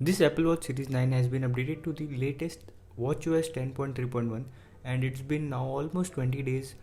This Apple Watch Series 9 has been updated to the latest watchOS 10.3.1, and it's been now almost 20 days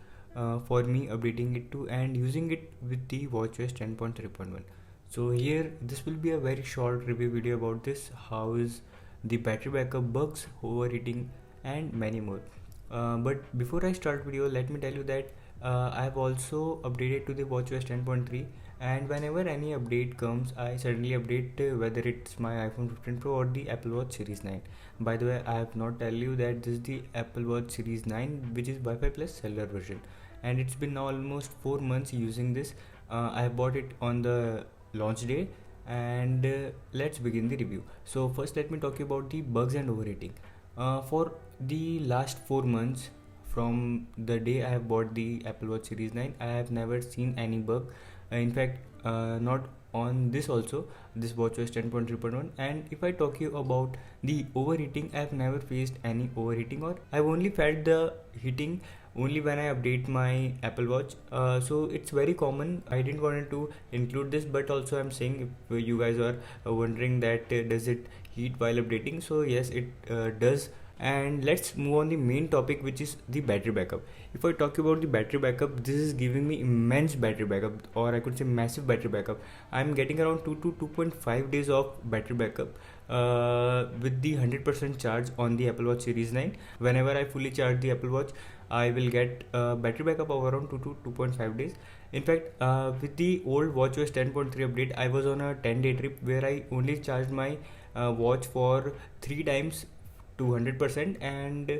for me updating it to and using it with the watchOS 10.3.1. So here this will be a very short review video about this, how is the battery backup, bugs, overheating and many more. But before I start video, let me tell you that I have also updated to the watchOS 10.3, and whenever any update comes I suddenly update, whether it's my iPhone 15 Pro or the Apple Watch Series 9. By the way, I have not tell you that this is the Apple Watch Series 9, which is Wi-Fi plus cellular version, and it's been now almost 4 months using this. I bought it on the launch day, and let's begin the review. So first let me talk about the bugs and overheating. For the last 4 months from the day I have bought the Apple Watch Series 9, I have never seen any bug. In fact, not on this also, this watchOS 10.3.1. And if I talk you about the overheating, I have never faced any overheating, or I've only felt the heating only when I update my Apple Watch. So it's very common. I didn't want to include this, but also I'm saying if you guys are wondering that does it heat while updating, so yes, it does. And let's move on the main topic, which is the battery backup. If I talk about the battery backup, this is giving me immense battery backup, or I could say massive battery backup. I'm getting around 2 to 2.5 days of battery backup with the 100% charge on the Apple Watch Series 9. Whenever I fully charge the Apple Watch, I will get battery backup of around 2 to 2.5 days. In fact, with the old watchOS 10.3 update, I was on a 10-day trip where I only charged my watch for 3 times to 100%, and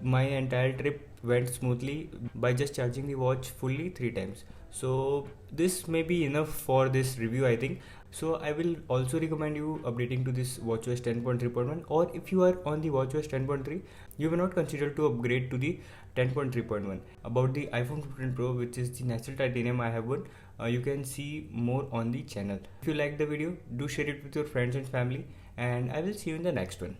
my entire trip went smoothly by just charging the watch fully 3 times. So this may be enough for this review, I think. So I will also recommend you updating to this watchOS 10.3.1, or if you are on the watchOS 10.3, you may not consider to upgrade to the 10.3.1. About the iPhone 15 Pro, which is the natural titanium, I have one. You can see more on the channel. If you like the video, do share it with your friends and family, and I will see you in the next one.